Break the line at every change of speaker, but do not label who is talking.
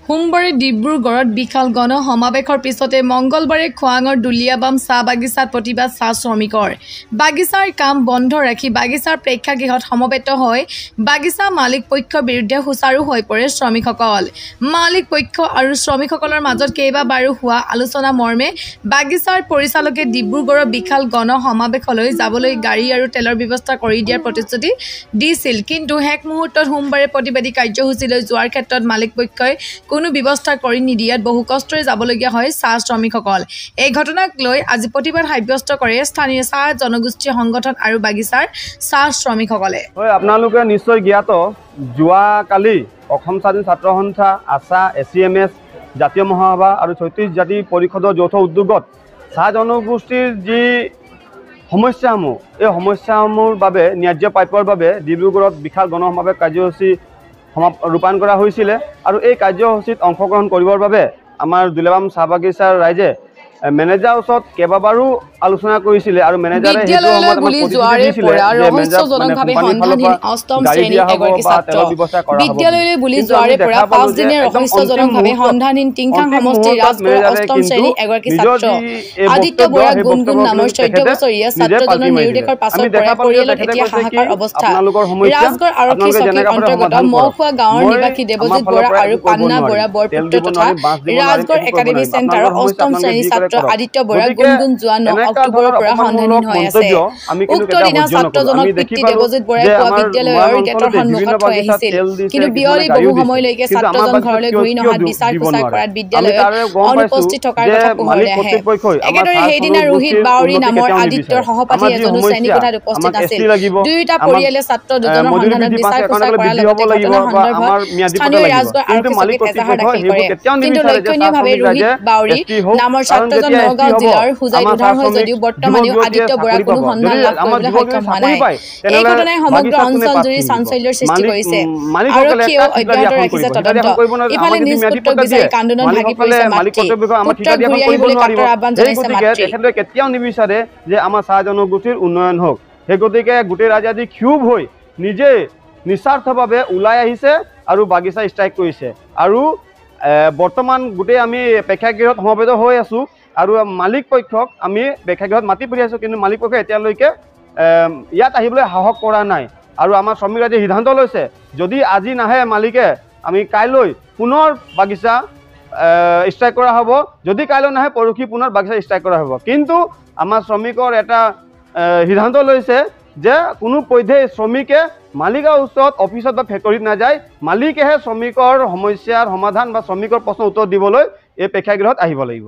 সোমবাৰে ডিব্ৰুগড়ত বিশাল গণ সমাৱেশৰ পিছতে মঙ্গলবাৰে খোৱাঙৰ দুলিয়াবাম চাহ বাগিচাত প্ৰতিবাদ চাহ শ্ৰমিকৰ বাগিচাৰ কাম বন্ধ ৰাখি বাগিচাৰ প্ৰেক্ষাগৃহত সমবেত হৈ বাগিচা মালিক পক্ষৰ বিৰুদ্ধে হুঁচাৰু হৈ পৰে শ্ৰমিকসকল। মালিক পক্ষ আৰু শ্ৰমিকসকলৰ মাজত কেইবাবাৰো হোৱা আলোচনা মৰ্মে বাগিচাৰ পৰিচালকে ডিব্ৰুগড়ৰ বিশাল গণ সমাৱেশলৈ যাবলৈ গাড়ী আৰু তেলৰ ব্যৱস্থা কৰি দিয়াৰ প্ৰতিশ্ৰুতি দিছিল, কিন্তু শেষ মুহূৰ্তত সোমবাৰে প্ৰতিবাদী কাৰ্যসূচীলৈ যোৱাৰ ক্ষেত্ৰত মালিক পক্ষই কোনো ব্যৱস্থা কৰি নিদিয়াত বহু কষ্টৰে যাবলগীয়া হয় চাহ শ্ৰমিকসকল। এই ঘটনাক লৈ আজি প্ৰতিবাদ সাব্যস্ত কৰে স্থানীয় চাহ জনগোষ্ঠীয় সংগঠন আৰু বাগিচাৰ চাহ শ্ৰমিকসকলে।
আপোনালোকে নিশ্চয় জ্ঞাত, যোৱাকালি অসম স্বাধীন ছাত্ৰ সন্থা, আশা, ACMS, জাতীয় মহাসভা আৰু ৩৬ জাতি পৰিষদৰ যৌথ উদ্যোগত চাহ জনগোষ্ঠীৰ যি সমস্যাসমূহ, এই সমস্যাসমূহৰ বাবে ন্যায্য প্ৰাপ্যৰ বাবে ডিব্ৰুগড়ত বিশাল গণসমাৱেশ কাৰ্যসূচী ৰূপায়ণ কৰা হৈছিলে। আৰু এই কাৰ্যসূচীত অংশগ্ৰহণ কৰিবৰ বাবে আমাৰ দুলিয়াবাম চাহ বাগিচাৰ ৰাইজে মেনেজাৰৰ ওচৰত কেইবাবাৰো আলোচনা কৰিছিলে আৰু মেনেজাৰে
বিদ্যালয়লৈ বুলি যোৱাৰে পৰা 5 দিনীয়া ৰহস্যজনকভাৱে সন্ধানহীন টিংখাং সমষ্টিৰ ৰাজগড়ৰ 8ম শ্ৰেণীৰ এগৰাকী ছাত্ৰ আদিত্য বৰা গুণগুণ নামৰ 14 বছৰীয়া ছাত্ৰজনৰ নিৰুদ্দেশৰ পাছত পৰিয়ালত এতিয়া হাহাকাৰ অৱস্থা। ৰাজগড় আৰক্ষী চকীৰ অন্তৰ্গত মহখোৱা গাঁৱৰ নিবাসী দেৱজিৎ বৰা আৰু পান্না বৰা বৰপুত্ৰ তথা ৰাজগড় একাডেমী চেণ্টাৰৰ 8ম শ্ৰেণীৰ ছাত্ৰ আদিত্য বৰা গুণগুণ যোৱা 9 অক্টোবৰৰ পৰা সন্ধানহীন হৈ আছে। উক্ত দিনা ছাত্ৰজনক পিতৃ দেৱজিৎ বৰাই পুৱা বিদ্যালয়ৰ গেটৰ সন্মুখত থৈ আহিছিল, কিন্তু বিয়লি বহু সময়লৈকে ছাত্ৰজন ঘৰলৈ ঘূৰি নহাত বিচাৰ খোচাৰ কৰাত বিদ্যালয়ত অনুপস্থিত থকাৰ কথা পোহৰলৈ আহে। একেদৰে সেইদিনা ৰোহিত বাউৰী নামৰ আদিত্যৰ সহপাঠী এজনো শ্ৰেণীকোঠাত উপস্থিত আছিল। দুয়োটা পৰিয়ালে ছাত্ৰ দুজনৰ সন্ধানত বিচাৰ খোচাৰ কৰাৰ লগতে ঘটনাৰ সন্দৰ্ভত স্থানীয় ৰাজগড় আৰক্ষী চকীত এজাহাৰ দাখিল কৰে, কিন্তু লক্ষণীয়ভাৱে ৰোহিত বাউৰী নামৰ ছাত্ৰজন নগাঁও জিলাৰ হুজাইত উদ্ধাৰ হয় যদিও বৰ্তমানেও আদিত্য বৰাৰ কোনো সন্ধান লাভ কৰিবলৈ সক্ষম হোৱা নাই। এই ঘটনাই সমগ্ৰ অঞ্চল জুৰি চাঞ্চল্যৰ সৃষ্টি কৰিছে। আৰক্ষীয়েও অব্যাহত ৰাখিছে তদন্ত। ইফালে নিজ পুত্ৰক বিচাৰি কান্দোনত ভাগি পৰিছে মাতৃ। পুত্ৰক ঘূৰি আহিবলৈ কাটৰ আহ্বান জনাইছে মাতৃ।
কেতিয়াও নিবিচাৰে যে আমাৰ চাহ জনগোষ্ঠীৰ উন্নয়ন হওক। সেই গতিকে গোটেই ৰাইজে আজি ক্ষোভ হৈ নিজে নিস্বাৰ্থভাৱে ওলাই আহিছে আৰু বাগিচা ষ্ট্ৰাইক কৰিছে। আৰু বৰ্তমান গোটেই আমি প্ৰেক্ষাগৃহত সমবেত হৈ আছোঁ আৰু মালিক পক্ষক আমি প্ৰেক্ষাগৃহত মাতি পঠিয়াইছোঁ, কিন্তু মালিক পক্ষই এতিয়ালৈকে ইয়াত আহিবলৈ সাহস কৰা নাই। আৰু আমাৰ শ্ৰমিক ৰাইজে সিদ্ধান্ত লৈছে, যদি আজি নাহে মালিকে, আমি কাইলৈ পুনৰ বাগিচা ষ্ট্ৰাইক কৰা হ'ব। যদি কাইলৈ নাহে পৰহি পুনৰ বাগিচা ষ্ট্ৰাইক কৰা হ'ব। কিন্তু আমাৰ শ্ৰমিকৰ এটা সিদ্ধান্ত লৈছে যে কোনো পধ্যেই শ্ৰমিকে মালিকৰ ওচৰত অফিচত বা ফেক্টৰীত নাযায়, মালিকেহে শ্ৰমিকৰ সমস্যাৰ সমাধান বা শ্ৰমিকৰ প্ৰশ্নৰ উত্তৰ দিবলৈ এই প্ৰেক্ষাগৃহত আহিব লাগিব।